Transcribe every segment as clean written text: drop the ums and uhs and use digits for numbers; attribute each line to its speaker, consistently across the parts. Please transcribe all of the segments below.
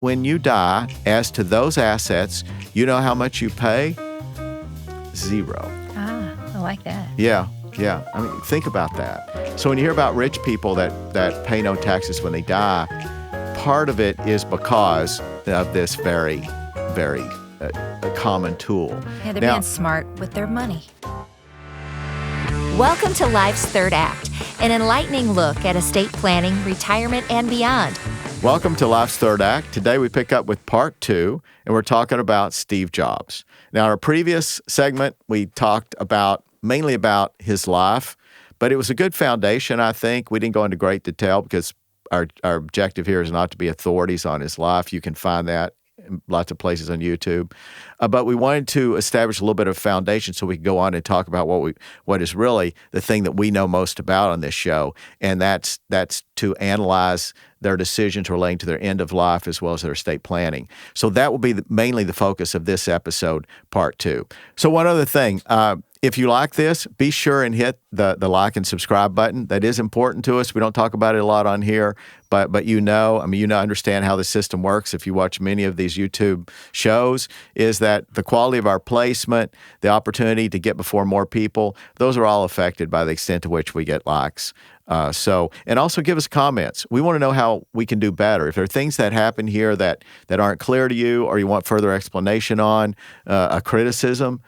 Speaker 1: when you die, as to those assets, you know how much you pay? Zero.
Speaker 2: I like that.
Speaker 1: Yeah. I mean, think about that. So when you hear about rich people that pay no taxes when they die, part of it is because of this very, very common tool.
Speaker 2: Yeah, they're being smart with their money. Welcome to Life's Third Act, an enlightening look at estate planning, retirement, and beyond.
Speaker 1: Welcome to Life's Third Act. Today we pick up with part 2, and we're talking about Steve Jobs. Now, in our previous segment, we talked mainly about his life, but it was a good foundation, I think. We didn't go into great detail because our objective here is not to be authorities on his life. You can find that in lots of places on YouTube. But we wanted to establish a little bit of foundation so we could go on and talk about what is really the thing that we know most about on this show, and that's to analyze their decisions relating to their end of life as well as their estate planning. So that will be mainly the focus of this episode, part 2. So one other thing, if you like this, be sure and hit the like and subscribe button. That is important to us. We don't talk about it a lot on here, but understand how the system works if you watch many of these YouTube shows, is that the quality of our placement, the opportunity to get before more people, those are all affected by the extent to which we get likes. And also give us comments. We want to know how we can do better. If there are things that happen here that aren't clear to you, or you want further explanation on, a criticism,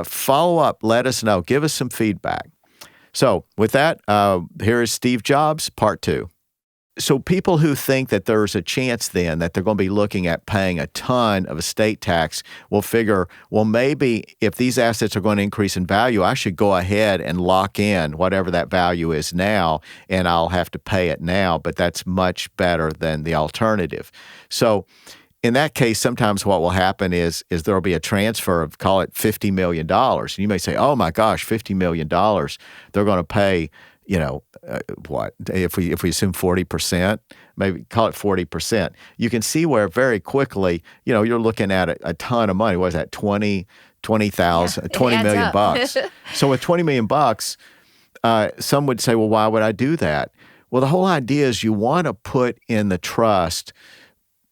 Speaker 1: follow up, let us know, give us some feedback. So with that, here is Steve Jobs, part 2. So people who think that there's a chance then that they're going to be looking at paying a ton of estate tax will figure, well, maybe if these assets are going to increase in value, I should go ahead and lock in whatever that value is now, and I'll have to pay it now, but that's much better than the alternative. So in that case, sometimes what will happen is there will be a transfer of, call it $50 million. And you may say, oh my gosh, $50 million, they're going to pay, what, if we assume 40%, maybe call it 40%, you can see where very quickly, you're looking at a ton of money. What is that, 20 million bucks. So with 20 million bucks, some would say, well, why would I do that? Well, the whole idea is you want to put in the trust,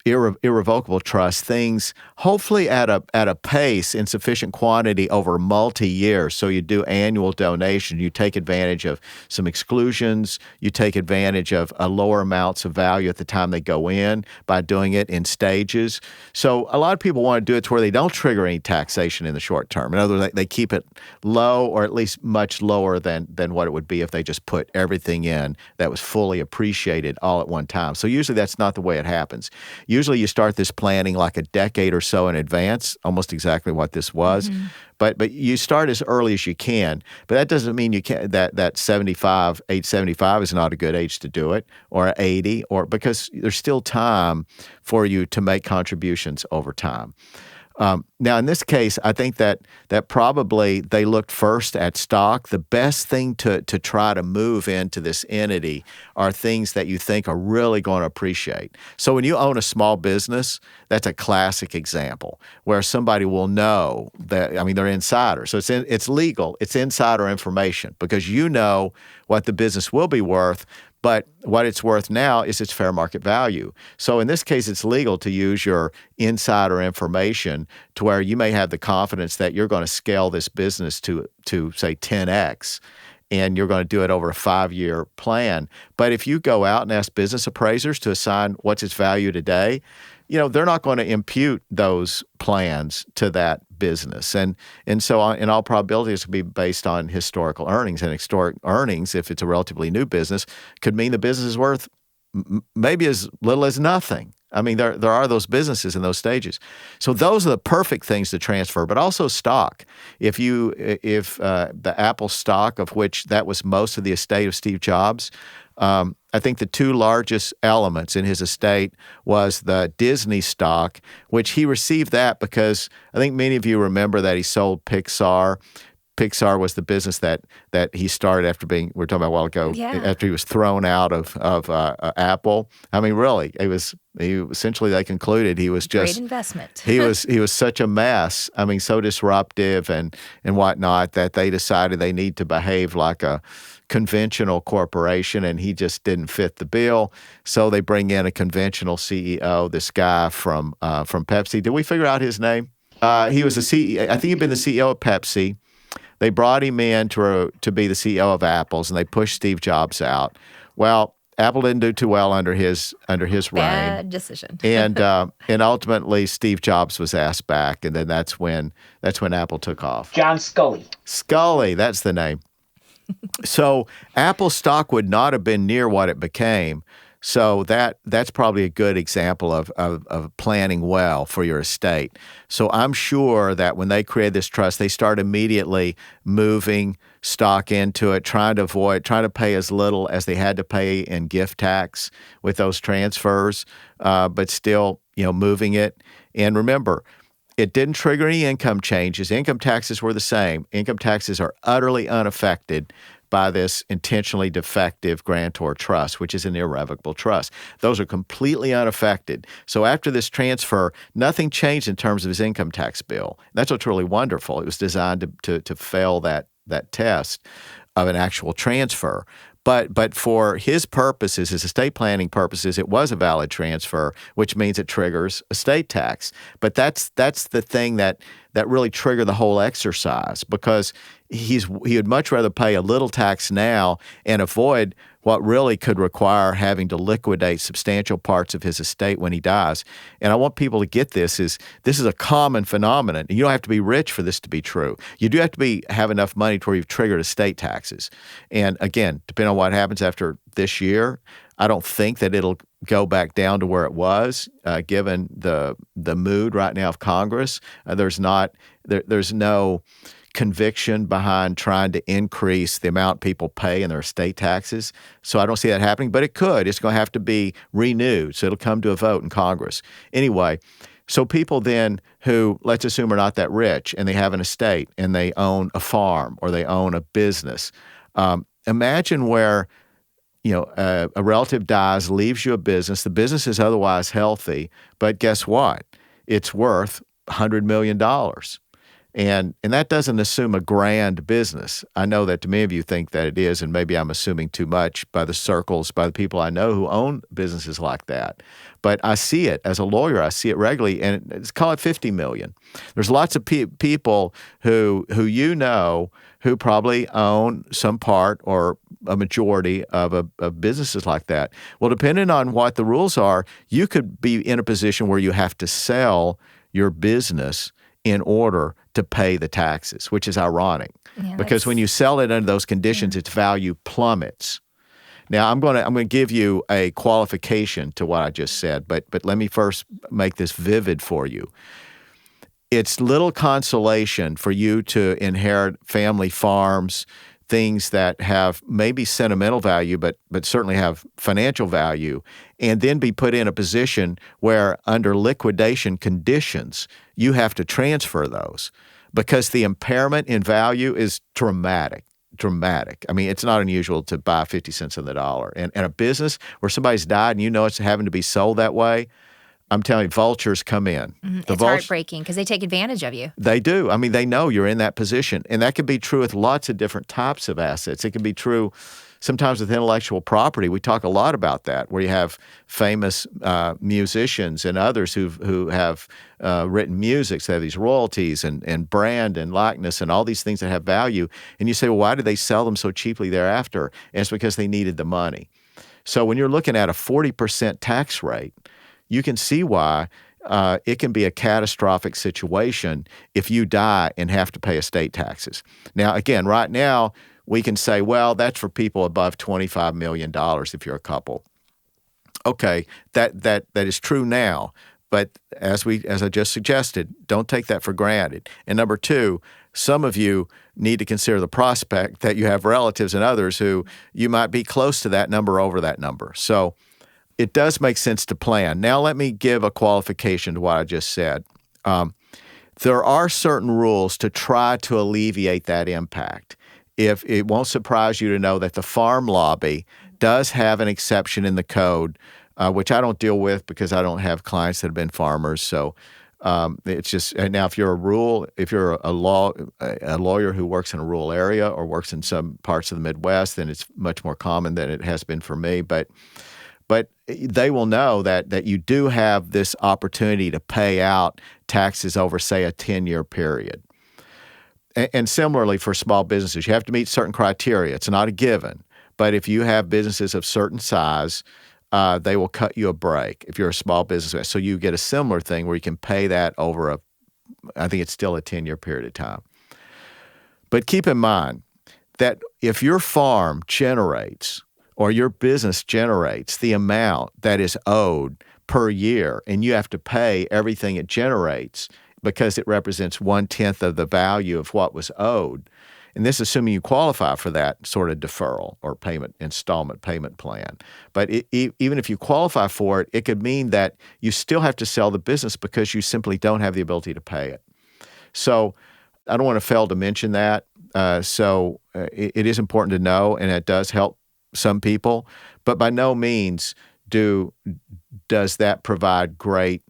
Speaker 1: irrevocable trust, things hopefully at a pace in sufficient quantity over multi-years. So you do annual donation, you take advantage of some exclusions, you take advantage of lower amounts of value at the time they go in by doing it in stages. So a lot of people want to do it to where they don't trigger any taxation in the short term. In other words, they keep it low, or at least much lower than what it would be if they just put everything in that was fully appreciated all at one time. So usually that's not the way it happens. Usually you start this planning like a decade or so in advance, almost exactly what this was. Mm-hmm. But you start as early as you can. But that doesn't mean you can't, that age 75 is not a good age to do it, or 80, or because there's still time for you to make contributions over time. Now, in this case, I think that probably they looked first at stock. The best thing to try to move into this entity are things that you think are really going to appreciate. So when you own a small business, that's a classic example where somebody will know that, they're insiders. So it's legal. It's insider information because you know what the business will be worth, but what it's worth now is its fair market value. So in this case, it's legal to use your insider information to where you may have the confidence that you're going to scale this business to say 10x, and you're going to do it over a 5-year plan. But if you go out and ask business appraisers to assign what's its value today, they're not going to impute those plans to that business. And so in all probability, it's going to be based on historical earnings. And historic earnings, if it's a relatively new business, could mean the business is worth maybe as little as nothing. There are those businesses in those stages. So those are the perfect things to transfer, but also stock. If the Apple stock, of which that was most of the estate of Steve Jobs, I think the two largest elements in his estate was the Disney stock, which he received that because I think many of you remember that he sold Pixar Pixar was the business that he started after we were talking about a while ago, after he was thrown out of Apple. I mean, really, essentially they concluded he was just
Speaker 2: great investment.
Speaker 1: he was such a mess. I mean, so disruptive and whatnot that they decided they need to behave like a conventional corporation, and he just didn't fit the bill. So they bring in a conventional CEO, this guy from Pepsi. Did we figure out his name? He was the CEO. I think he'd been the CEO of Pepsi. They brought him in to be the CEO of Apple's, and they pushed Steve Jobs out. Well, Apple didn't do too well under his reign.
Speaker 2: Bad decision.
Speaker 1: and ultimately, Steve Jobs was asked back, and then that's when Apple took off.
Speaker 3: John Scully.
Speaker 1: Scully, that's the name. So Apple stock would not have been near what it became. So that's probably a good example of planning well for your estate. So I'm sure that when they created this trust, they start immediately moving stock into it, trying to pay as little as they had to pay in gift tax with those transfers, but still, moving it. And remember, it didn't trigger any income changes. Income taxes were the same. Income taxes are utterly unaffected by this intentionally defective grantor trust, which is an irrevocable trust. Those are completely unaffected. So after this transfer, nothing changed in terms of his income tax bill. That's what's really wonderful. It was designed to fail that test of an actual transfer. But for his purposes, his estate planning purposes, it was a valid transfer, which means it triggers estate tax. But that's the thing that really triggered the whole exercise, because he would much rather pay a little tax now and avoid what really could require having to liquidate substantial parts of his estate when he dies. And I want people to get this is a common phenomenon. You don't have to be rich for this to be true. You do have to have enough money to where you've triggered estate taxes. And again, depending on what happens after this year, I don't think that it'll go back down to where it was, given the mood right now of Congress. There's no conviction behind trying to increase the amount people pay in their estate taxes. So I don't see that happening, but it could. It's going to have to be renewed, so it'll come to a vote in Congress. Anyway, so people then who, let's assume, are not that rich and they have an estate and they own a farm or they own a business. Imagine where a relative dies, leaves you a business. The business is otherwise healthy, but guess what? It's worth $100 million. And that doesn't assume a grand business. I know that many of you think that it is, and maybe I'm assuming too much by the people I know who own businesses like that. But I see it as a lawyer. I see it regularly, and let's call it $50 million. There's lots of people who who probably own some part or a majority of businesses like that. Well, depending on what the rules are, you could be in a position where you have to sell your business in order to pay the taxes, which is ironic, because when you sell it under those conditions, its value plummets. Now, I'm going to give you a qualification to what I just said, but let me first make this vivid for you. It's little consolation for you to inherit family farms, things that have maybe sentimental value, but certainly have financial value, and then be put in a position where under liquidation conditions, you have to transfer those because the impairment in value is dramatic. I mean, it's not unusual to buy 50 cents on the dollar. And a business where somebody's died and it's having to be sold that way, I'm telling you, vultures come in.
Speaker 2: It's heartbreaking because they take advantage of you.
Speaker 1: They do. I mean, they know you're in that position. And that can be true with lots of different types of assets. It can be true sometimes with intellectual property. We talk a lot about that, where you have famous musicians and others who have written music, so they have these royalties and brand and likeness and all these things that have value. And you say, well, why did they sell them so cheaply thereafter? And it's because they needed the money. So when you're looking at a 40% tax rate, you can see why it can be a catastrophic situation if you die and have to pay estate taxes. Now, again, right now, we can say, well, that's for people above $25 million if you're a couple. Okay, that is true now, but as I just suggested, don't take that for granted. And number two, some of you need to consider the prospect that you have relatives and others who you might be close to that number, over that number. So it does make sense to plan. Now let me give a qualification to what I just said. There are certain rules to try to alleviate that impact. If it won't surprise you to know that the farm lobby does have an exception in the code, which I don't deal with because I don't have clients that have been farmers. So it's just now if you're a lawyer who works in a rural area or works in some parts of the Midwest, then it's much more common than it has been for me. But they will know that you do have this opportunity to pay out taxes over, say, a 10-year period. And similarly for small businesses, you have to meet certain criteria. It's not a given. But if you have businesses of certain size, they will cut you a break if you're a small business. So you get a similar thing where you can pay that over I think it's still a 10-year period of time. But keep in mind that if your farm generates or your business generates the amount that is owed per year and you have to pay everything it generates because it represents 1/10 of the value of what was owed, and this assuming you qualify for that sort of deferral or installment payment plan. But even if you qualify for it, it could mean that you still have to sell the business because you simply don't have the ability to pay it. So I don't want to fail to mention that. It is important to know, and it does help some people, but by no means does that provide great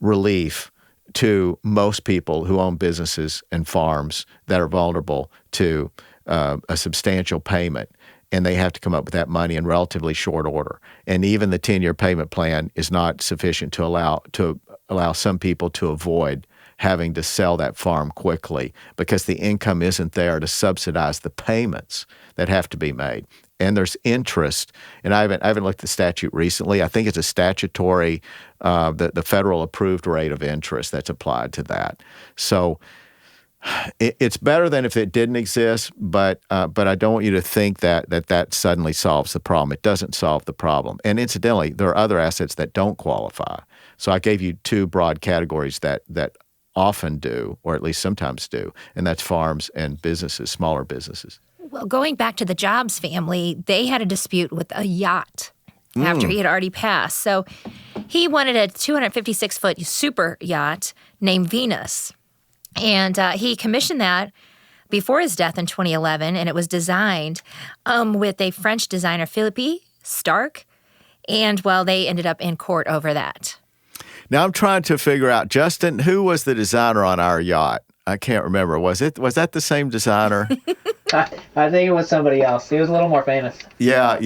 Speaker 1: relief to most people who own businesses and farms that are vulnerable to a substantial payment, and they have to come up with that money in relatively short order. And even the 10-year payment plan is not sufficient to allow some people to avoid having to sell that farm quickly because the income isn't there to subsidize the payments that have to be made. And there's interest, and I haven't looked at the statute recently. I think it's a statutory, the federal approved rate of interest that's applied to that. So it's better than if it didn't exist, but I don't want you to think that suddenly solves the problem. It doesn't solve the problem. And incidentally, there are other assets that don't qualify. So I gave you two broad categories that often do, or at least sometimes do, and that's farms and businesses, smaller businesses.
Speaker 2: Well, going back to the Jobs family, they had a dispute with a yacht after he had already passed. So he wanted a 256-foot super yacht named Venus. And he commissioned that before his death in 2011, and it was designed with a French designer, Philippe Starck. And, well, they ended up in court over that.
Speaker 1: Now I'm trying to figure out, Justin, who was the designer on our yacht? I can't remember. Was that the same designer?
Speaker 3: I think it was somebody else. He was a little more famous.
Speaker 1: Yeah,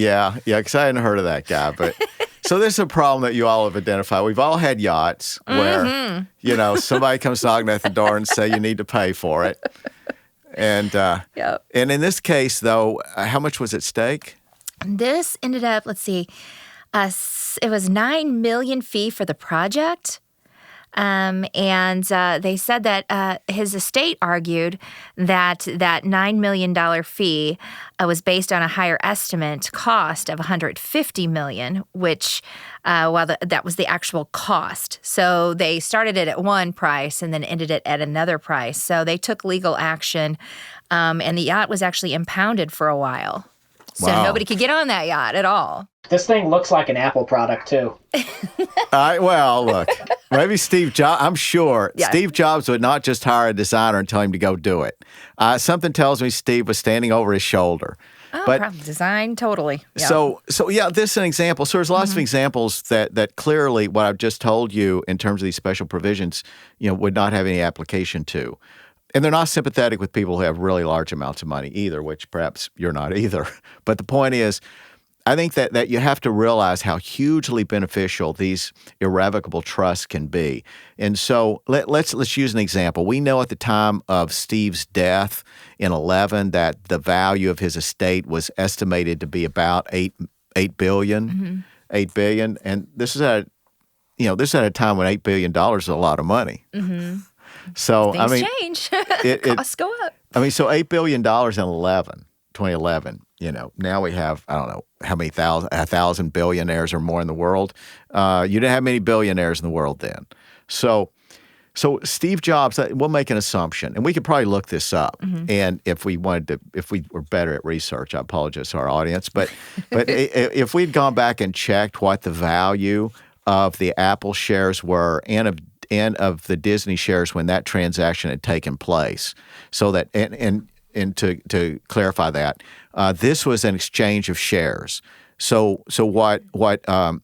Speaker 1: because I hadn't heard of that guy. But so this is a problem that you all have identified. We've all had yachts where, somebody comes knocking at the door and say you need to pay for it. And and in this case, though, how much was at stake?
Speaker 2: This ended up, let's see, it was $9 million fee for the project. And they said that his estate argued that $9 million fee was based on a higher estimate cost of $150 million, which that was the actual cost. So they started it at one price and then ended it at another price. So they took legal action, and the yacht was actually impounded for a while. So nobody could get on that yacht at all.
Speaker 3: This thing looks like an Apple product, too.
Speaker 1: Well, look, maybe Steve Jobs, I'm sure Steve Jobs would not just hire a designer and tell him to go do it. Something tells me Steve was standing over his shoulder.
Speaker 2: Oh, probably design, totally. Yeah.
Speaker 1: So this is an example. So there's lots of examples that clearly what I've just told you in terms of these special provisions, would not have any application to. And they're not sympathetic with people who have really large amounts of money either, which perhaps you're not either. But the point is, I think that you have to realize how hugely beneficial these irrevocable trusts can be. And so let's use an example. We know at the time of Steve's death in 2011 that the value of his estate was estimated to be about $8 billion. $8 billion. And this is at a time when $8 billion is a lot of money. Mm-hmm. So
Speaker 2: things change. Costs go up.
Speaker 1: So $8 billion in 2011. Now we have, I don't know how many 1,000 billionaires or more in the world. You didn't have many billionaires in the world then. So Steve Jobs, we'll make an assumption, and we could probably look this up. Mm-hmm. And if we were better at research, I apologize to our audience, but if we'd gone back and checked what the value of the Apple shares were and of the Disney shares when that transaction had taken place. So that and to clarify that, this was an exchange of shares. So what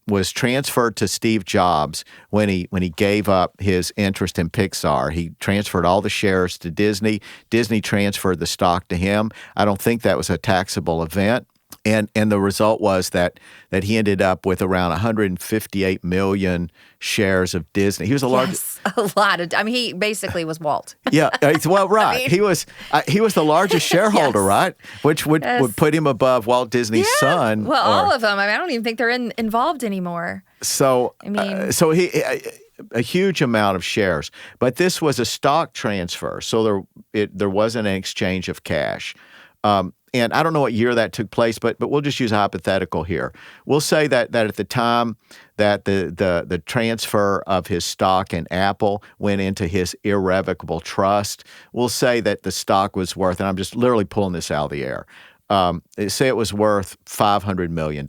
Speaker 1: was transferred to Steve Jobs when he gave up his interest in Pixar? He transferred all the shares to Disney. Disney transferred the stock to him. I don't think that was a taxable event. And the result was that he ended up with around 158 million shares of Disney. He was the largest.
Speaker 2: A lot of. I mean, he basically was Walt.
Speaker 1: Yeah, well, right. He was the largest shareholder, right? Which would put him above Walt Disney's son.
Speaker 2: Well, all of them. I mean, I don't even think they're involved anymore.
Speaker 1: So,
Speaker 2: I mean,
Speaker 1: so he a huge amount of shares, but this was a stock transfer, so there wasn't an exchange of cash. And I don't know what year that took place, but we'll just use a hypothetical here. We'll say that at the time that the transfer of his stock in Apple went into his irrevocable trust, we'll say that the stock was worth, and I'm just literally pulling this out of the air, say it was worth $500 million.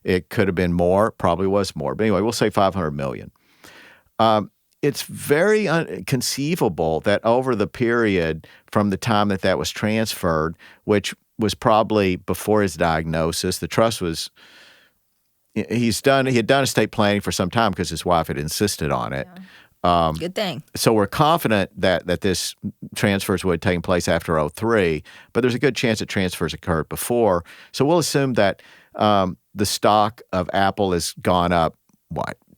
Speaker 1: It could have been more, probably was more. But anyway, we'll say $500 million. It's very conceivable that over the period from the time that was transferred, which was probably before his diagnosis, the trust was, he had done estate planning for some time because his wife had insisted on it.
Speaker 2: Yeah. Good thing.
Speaker 1: So we're confident that this transfers would have taken place after 2003, but there's a good chance that transfers occurred before. So we'll assume that the stock of Apple has gone up,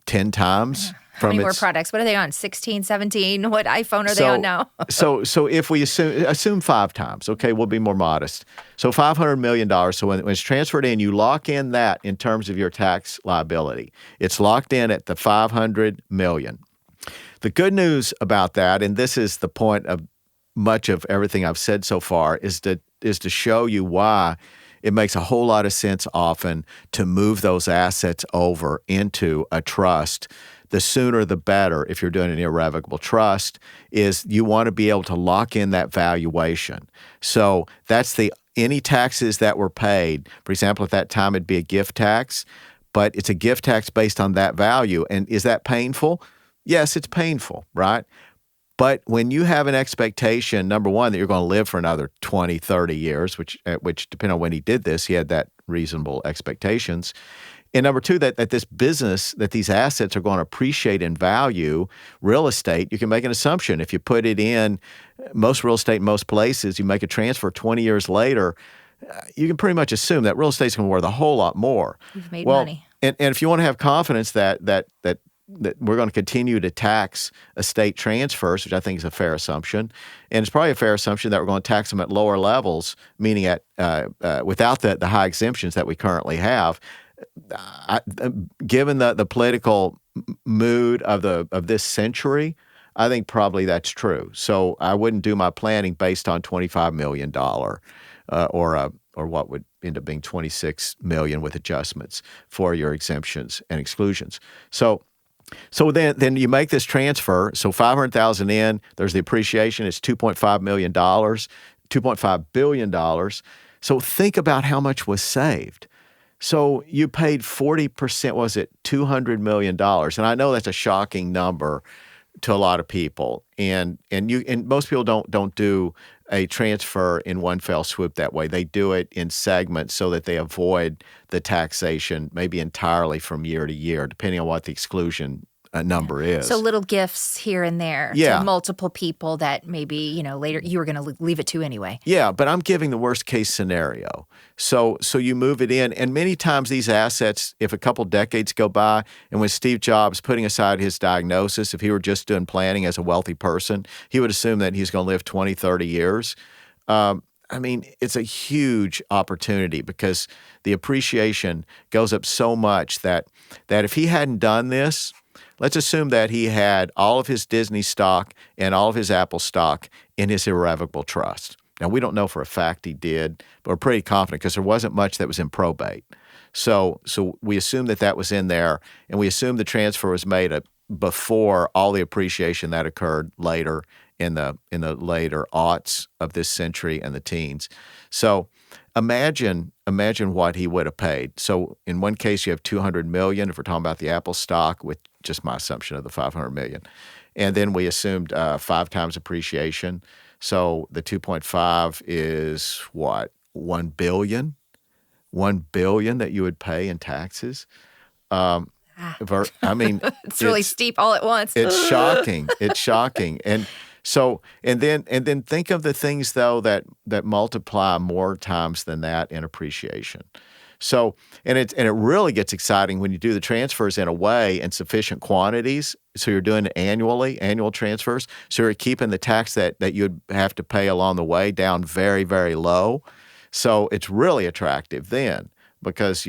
Speaker 1: 10 times?
Speaker 2: How many more products? What are they on? 16, 17? What iPhone are they on now?
Speaker 1: so if we assume 5 times, okay, we'll be more modest. So $500 million. So when it's transferred in, you lock in that in terms of your tax liability. It's locked in at the $500 million. The good news about that, and this is the point of much of everything I've said so far, is to show you why it makes a whole lot of sense often to move those assets over into a trust. The sooner the better if you're doing an irrevocable trust, is you want to be able to lock in that valuation. So that's any taxes that were paid. For example, at that time it'd be a gift tax, but it's a gift tax based on that value. And is that painful? Yes, it's painful, right? But when you have an expectation, number one, that you're going to live for another 20, 30 years, which depending on when he did this, he had that reasonable expectations. And number two, that this business, that these assets are going to appreciate in value, real estate, you can make an assumption. If you put it in most real estate in most places, you make a transfer 20 years later, you can pretty much assume that real estate's going to be worth a whole lot more.
Speaker 2: You've made money.
Speaker 1: And if you want to have confidence that we're going to continue to tax estate transfers, which I think is a fair assumption, and it's probably a fair assumption that we're going to tax them at lower levels, meaning without the high exemptions that we currently have. Given the political mood of this century, I think probably that's true. So I wouldn't do my planning based on $25 million or what would end up being $26 million with adjustments for your exemptions and exclusions. So then you make this transfer. So $500,000 in, there's the appreciation. It's $2.5 million, $2.5 billion. So think about how much was saved. So you paid 40%, was it $200 million? And I know that's a shocking number to a lot of people. And most people don't do a transfer in one fell swoop that way. They do it in segments so that they avoid the taxation maybe entirely from year to year, depending on what the exclusion number is.
Speaker 2: So little gifts here and there to multiple people that maybe, later you were going to leave it to anyway.
Speaker 1: Yeah, but I'm giving the worst case scenario. So you move it in, and many times these assets, if a couple decades go by, and when Steve Jobs, putting aside his diagnosis, if he were just doing planning as a wealthy person, he would assume that he's going to live 20, 30 years. It's a huge opportunity because the appreciation goes up so much that if he hadn't done this, let's assume that he had all of his Disney stock and all of his Apple stock in his irrevocable trust. Now, we don't know for a fact he did, but we're pretty confident because there wasn't much that was in probate. So we assume that was in there, and we assume the transfer was made before all the appreciation that occurred later in the later aughts of this century and the teens. So imagine what he would have paid. So in one case, you have $200 million, if we're talking about the Apple stock, with just my assumption of the 500 million. And then we assumed 5 times appreciation. So the 2.5 is what? 1 billion? 1 billion that you would pay in taxes. I mean,
Speaker 2: it's really steep all at once.
Speaker 1: It's shocking. It's shocking. And so, and then think of the things though that multiply more times than that in appreciation. So, and it really gets exciting when you do the transfers in a way in sufficient quantities. So you're doing it annual transfers. So you're keeping the tax that you'd have to pay along the way down very, very low. So it's really attractive then because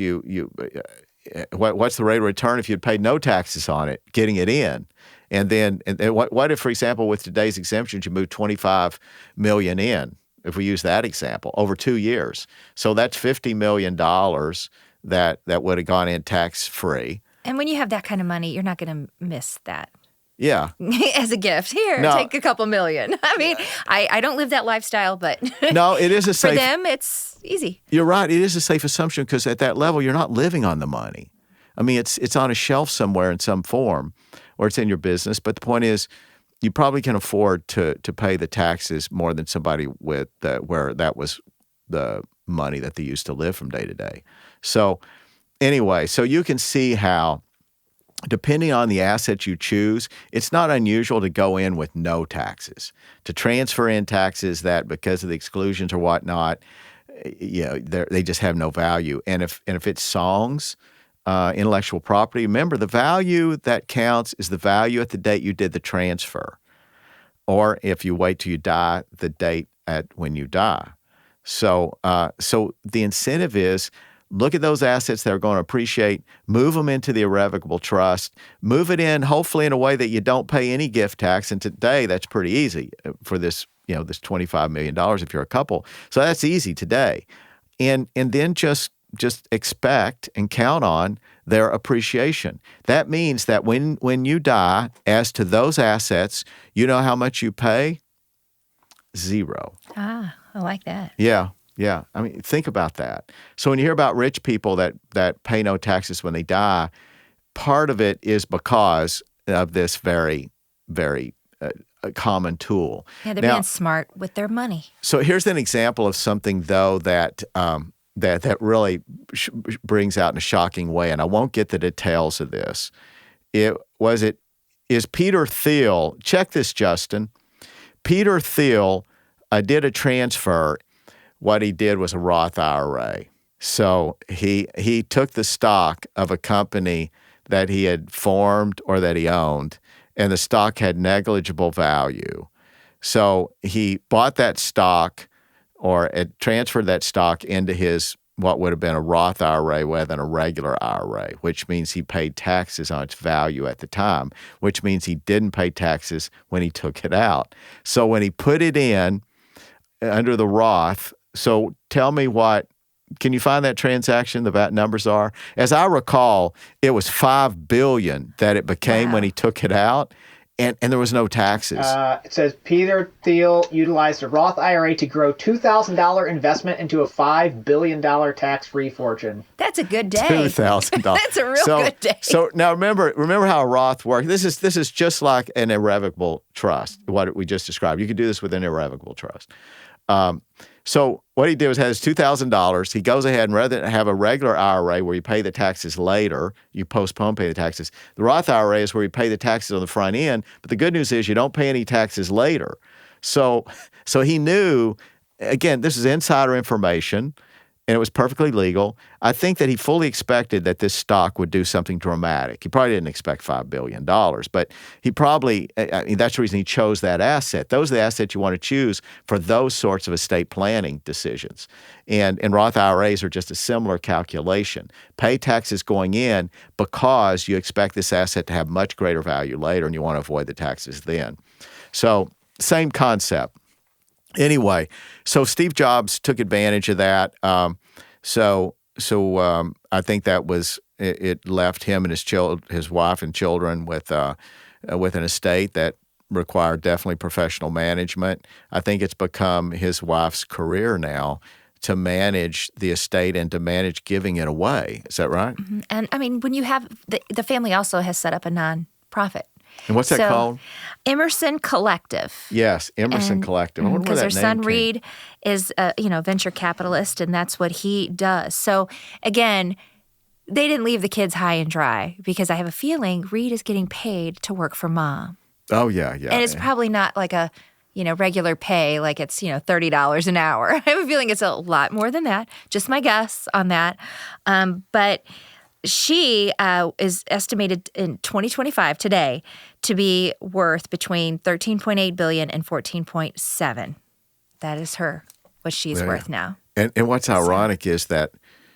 Speaker 1: what's the rate of return if you'd paid no taxes on it, getting it in? And then what if, for example, with today's exemptions, you move 25 million in? If we use that example, over 2 years. So that's $50 million that would have gone in tax-free.
Speaker 2: And when you have that kind of money, you're not going to miss that.
Speaker 1: Yeah.
Speaker 2: As a gift. Here, take a couple million. I mean, I don't live that lifestyle, but
Speaker 1: no, it is a safe.
Speaker 2: For them, it's easy.
Speaker 1: You're right. It is a safe assumption because at that level, you're not living on the money. I mean, it's on a shelf somewhere in some form, or it's in your business. But the point is, you probably can afford to pay the taxes more than somebody with where that was the money that they used to live from day to day. So anyway, so you can see how, depending on the asset you choose, it's not unusual to go in with no taxes, to transfer in taxes that because of the exclusions or whatnot, they just have no value. And if it's songs, intellectual property, remember the value that counts is the value at the date you did the transfer, or if you wait till you die, the date at when you die. So the incentive is look at those assets that are going to appreciate, move them into the irrevocable trust, move it in hopefully in a way that you don't pay any gift tax. And today that's pretty easy for this $25 million if you're a couple. So that's easy today. And then just expect and count on their appreciation. That means that when you die, as to those assets, you know how much you pay? Zero.
Speaker 2: Ah, I like that.
Speaker 1: Yeah. Yeah. I mean, think about that. So when you hear about rich people that pay no taxes when they die, part of it is because of this very, very common tool.
Speaker 2: Yeah, they're being smart with their money.
Speaker 1: So here's an example of something, though, that really brings out in a shocking way, and I won't get the details of this. Is Peter Thiel, check this, Justin. Peter Thiel did a transfer. What he did was a Roth IRA. So he took the stock of a company that he had formed or that he owned, and the stock had negligible value. So he bought that stock or transferred that stock into his what would have been a Roth IRA rather than a regular IRA, which means he paid taxes on its value at the time, which means he didn't pay taxes when he took it out. So when he put it in under the Roth, so tell me can you find that transaction, the VAT numbers are? As I recall, it was $5 billion that it became when he took it out, and there was no taxes.
Speaker 3: It says Peter Thiel utilized a Roth IRA to grow $2,000 investment into a $5 billion tax-free fortune.
Speaker 2: That's a good day.
Speaker 1: $2,000.
Speaker 2: That's a real good day.
Speaker 1: So now remember how a Roth works. This is just like an irrevocable trust, what we just described. You could do this with an irrevocable trust. So what he did was had his $2,000. He goes ahead and rather than have a regular IRA where you pay the taxes later, you postpone paying the taxes. The Roth IRA is where you pay the taxes on the front end, but the good news is you don't pay any taxes later. So he knew, again, this is insider information, and it was perfectly legal. I think that he fully expected that this stock would do something dramatic. He probably didn't expect $5 billion, but he probably, that's the reason he chose that asset. Those are the assets you want to choose for those sorts of estate planning decisions. And Roth IRAs are just a similar calculation. Pay taxes going in because you expect this asset to have much greater value later, and you want to avoid the taxes then. So same concept. Anyway, so Steve Jobs took advantage of that. So I think that was it left him and his wife and children with an estate that required definitely professional management. I think it's become his wife's career now to manage the estate and to manage giving it away. Is that right?
Speaker 2: Mm-hmm. And I mean, when you have the family also has set up a nonprofit.
Speaker 1: And what's that called?
Speaker 2: Emerson Collective.
Speaker 1: Yes, Emerson Collective. I wonder where
Speaker 2: Because
Speaker 1: that
Speaker 2: their
Speaker 1: name
Speaker 2: son
Speaker 1: came.
Speaker 2: Reed is a venture capitalist, and that's what he does. So again, they didn't leave the kids high and dry, because I have a feeling Reed is getting paid to work for Mom.
Speaker 1: Oh, yeah.
Speaker 2: And it's probably not like a regular pay, like it's $30 an hour. I have a feeling it's a lot more than that. Just my guess on that. But she is estimated in 2025 today to be worth between $13.8 billion and $14.7. That is what she's worth now.
Speaker 1: And what's ironic is that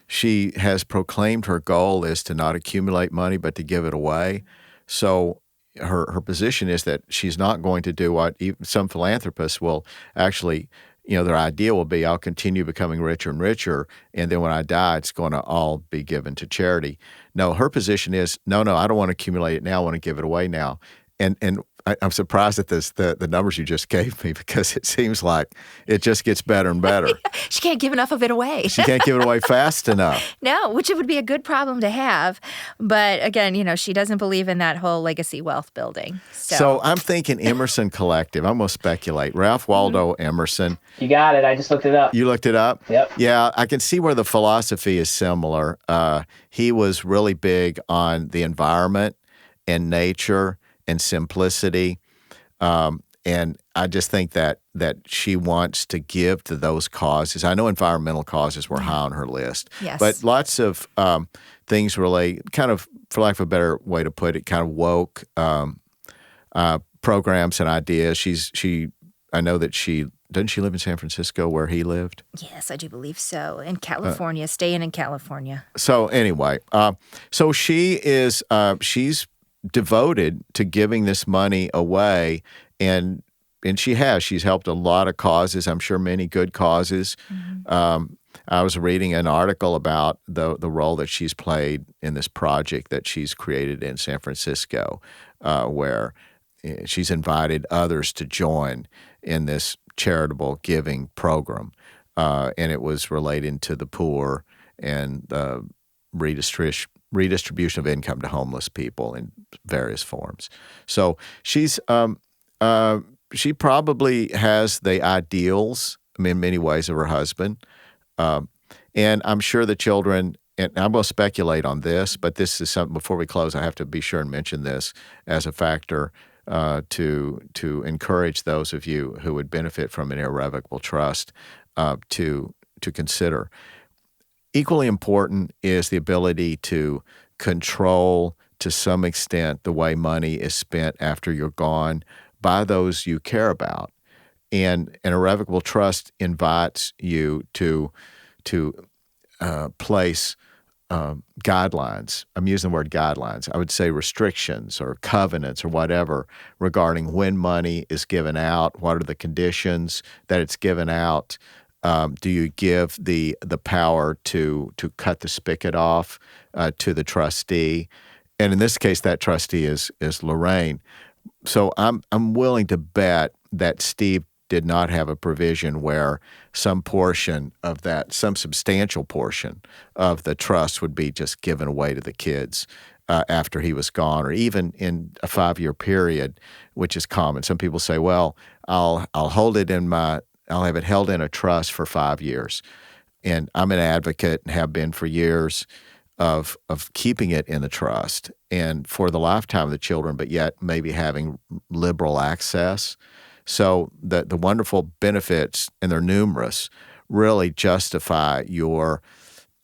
Speaker 1: she has proclaimed her goal is to not accumulate money, but to give it away. So her position is that she's not going to do what some philanthropists will actually, their idea will be, I'll continue becoming richer and richer, and then when I die, it's going to all be given to charity. No, her position is, no, I don't want to accumulate it now. I want to give it away now. And I'm surprised at the numbers you just gave me, because it seems like it just gets better and better.
Speaker 2: She can't give enough of it away.
Speaker 1: She can't give it away fast enough.
Speaker 2: No, which it would be a good problem to have. But again, she doesn't believe in that whole legacy wealth building.
Speaker 1: So I'm thinking Emerson Collective. I'm going to speculate. Ralph Waldo Emerson.
Speaker 3: You got it. I just looked it up.
Speaker 1: You looked it up?
Speaker 3: Yep.
Speaker 1: Yeah, I can see where the philosophy is similar. He was really big on the environment and nature and simplicity. And I just think that she wants to give to those causes. I know environmental causes were high on her list.
Speaker 2: Yes.
Speaker 1: But lots of things really kind of, for lack of a better way to put it, kind of woke programs and ideas. I know that doesn't she live in San Francisco where he lived?
Speaker 2: Yes, I do believe so. In California, staying in California.
Speaker 1: So anyway, so she's devoted to giving this money away, and she's helped a lot of causes. I'm sure many good causes. Mm-hmm. I was reading an article about the role that she's played in this project that she's created in San Francisco, where she's invited others to join in this charitable giving program, and it was related to the poor and redistribution of income to homeless people in various forms. So she probably has the ideals, in many ways, of her husband. And I'm sure the children, and I'm going to speculate on this, but this is something, before we close, I have to be sure and mention this as a factor to encourage those of you who would benefit from an irrevocable trust to consider. Equally important is the ability to control, to some extent, the way money is spent after you're gone by those you care about. And an irrevocable trust invites you to place guidelines. I'm using the word guidelines. I would say restrictions or covenants or whatever regarding when money is given out, what are the conditions that it's given out. Do you give the power to cut the spigot off to the trustee? And in this case, that trustee is Lorraine. So I'm willing to bet that Steve did not have a provision where some substantial portion of the trust would be just given away to the kids after he was gone, or even in a 5-year period, which is common. Some people say, well, I'll hold it I'll have it held in a trust for 5 years. And I'm an advocate and have been for years of keeping it in the trust and for the lifetime of the children, but yet maybe having liberal access. So the wonderful benefits, and they're numerous, really justify your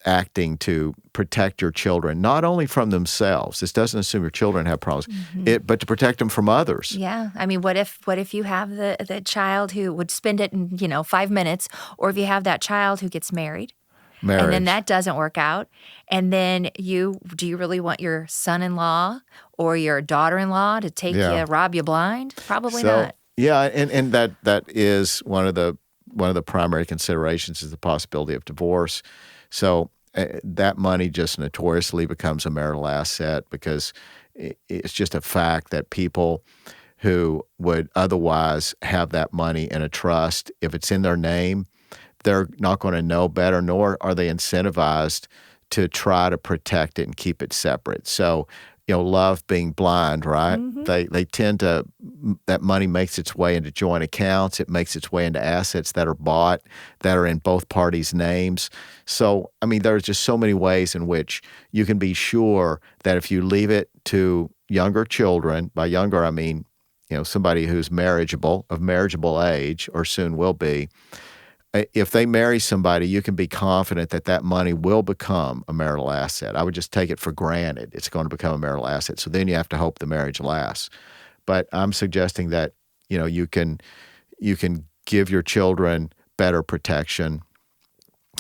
Speaker 1: acting to protect your children, not only from themselves. This doesn't assume your children have problems, but to protect them from others.
Speaker 2: Yeah. I mean, what if you have the child who would spend it in, 5 minutes, or if you have that child who gets married, and then that doesn't work out, and then do you really want your son-in-law or your daughter-in-law to take you, rob you blind? Probably not.
Speaker 1: Yeah, and that is one of the primary considerations is the possibility of divorce. So that money just notoriously becomes a marital asset, because it's just a fact that people who would otherwise have that money in a trust, if it's in their name, they're not going to know better, nor are they incentivized to try to protect it and keep it separate. So, love being blind, right? They tend to, that money makes its way into joint accounts. It makes its way into assets that are bought, that are in both parties' names. So, there's just so many ways in which you can be sure that if you leave it to younger children, by younger I mean, somebody who's marriageable, of marriageable age, or soon will be, if they marry somebody, you can be confident that that money will become a marital asset. I would just take it for granted it's going to become a marital asset. So then you have to hope the marriage lasts. But I'm suggesting that, you can give your children better protection.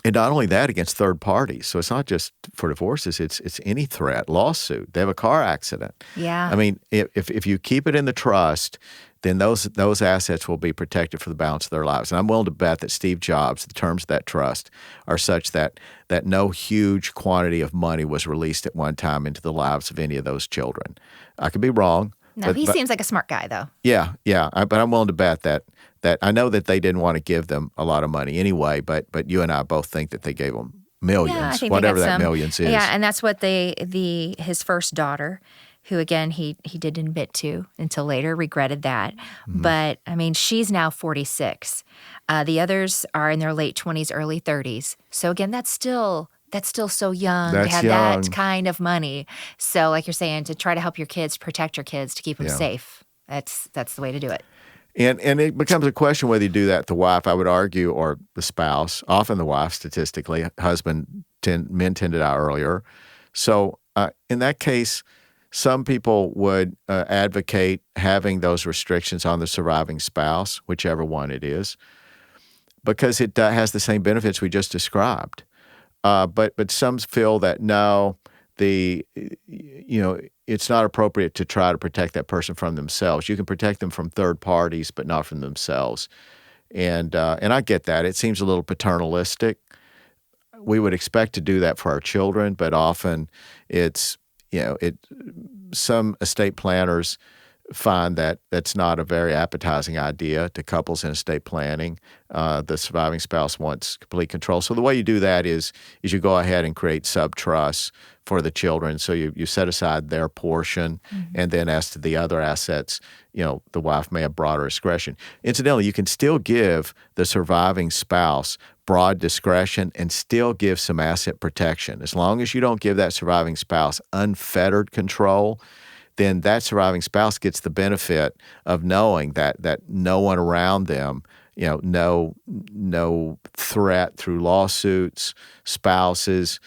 Speaker 1: And not only that, against third parties. So it's not just for divorces, it's any threat, lawsuit. They have a car accident.
Speaker 2: Yeah.
Speaker 1: If you keep it in the trust, then those assets will be protected for the balance of their lives. And I'm willing to bet that Steve Jobs, the terms of that trust are such that no huge quantity of money was released at one time into the lives of any of those children. I could be wrong.
Speaker 2: No, he seems like a smart guy, though.
Speaker 1: Yeah. But I'm willing to bet that I know that they didn't want to give them a lot of money anyway, but you and I both think that they gave them millions,
Speaker 2: Yeah, I think
Speaker 1: whatever
Speaker 2: they got
Speaker 1: that
Speaker 2: some.
Speaker 1: millions is.
Speaker 2: Yeah, and that's what his first daughter, who again he didn't admit to until later, regretted that. But she's now 46. The others are in their late 20s, early 30s. So again, that's still so young to have that kind of money. So like you're saying, to try to help your kids, protect your kids, to keep them safe. That's the way to do it.
Speaker 1: And it becomes a question whether you do that to the wife, I would argue, or the spouse. Often the wife, statistically. Men tend to die earlier. So in that case, some people would advocate having those restrictions on the surviving spouse, whichever one it is, because it has the same benefits we just described. But some feel that no, it's not appropriate to try to protect that person from themselves. You can protect them from third parties, but not from themselves. And I get that. It seems a little paternalistic. We would expect to do that for our children, but often some estate planners find that that's not a very appetizing idea to couples in estate planning. The surviving spouse wants complete control. So the way you do that is you go ahead and create sub-trusts for the children. So you set aside their portion, and then as to the other assets, the wife may have broader discretion. Incidentally, you can still give the surviving spouse broad discretion and still give some asset protection. As long as you don't give that surviving spouse unfettered control, then that surviving spouse gets the benefit of knowing that no one around them, no threat through lawsuits, spouses,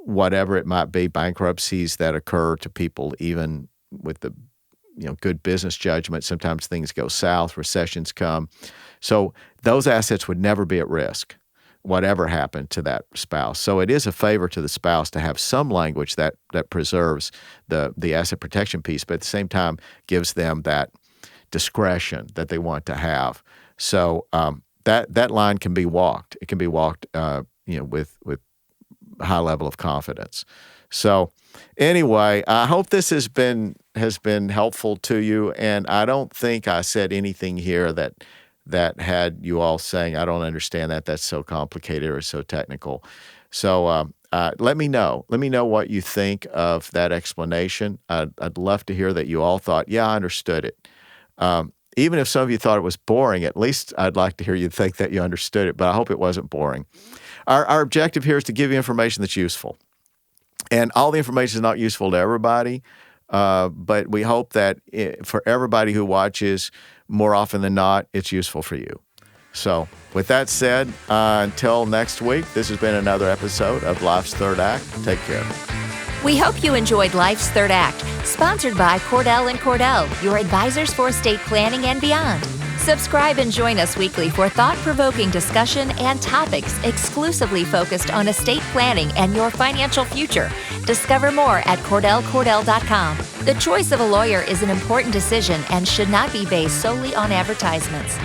Speaker 1: whatever it might be, bankruptcies that occur to people even with the good business judgment. Sometimes things go south, recessions come. So those assets would never be at risk, whatever happened to that spouse. So it is a favor to the spouse to have some language that preserves the asset protection piece, but at the same time gives them that discretion that they want to have. So that line can be walked. It can be walked, with a high level of confidence. So anyway, I hope this has been helpful to you, and I don't think I said anything here that had you all saying, I don't understand that, that's so complicated or so technical. So let me know. Let me know what you think of that explanation. I'd love to hear that you all thought, yeah, I understood it. Even if some of you thought it was boring, at least I'd like to hear you think that you understood it, but I hope it wasn't boring. Our objective here is to give you information that's useful. And all the information is not useful to everybody, but we hope that for everybody who watches, more often than not, it's useful for you. So with that said, until next week, this has been another episode of Life's Third Act. Take care.
Speaker 2: We hope you enjoyed Life's Third Act, sponsored by Cordell & Cordell, your advisors for estate planning and beyond. Subscribe and join us weekly for thought-provoking discussion and topics exclusively focused on estate planning and your financial future. Discover more at CordellCordell.com. The choice of a lawyer is an important decision and should not be based solely on advertisements.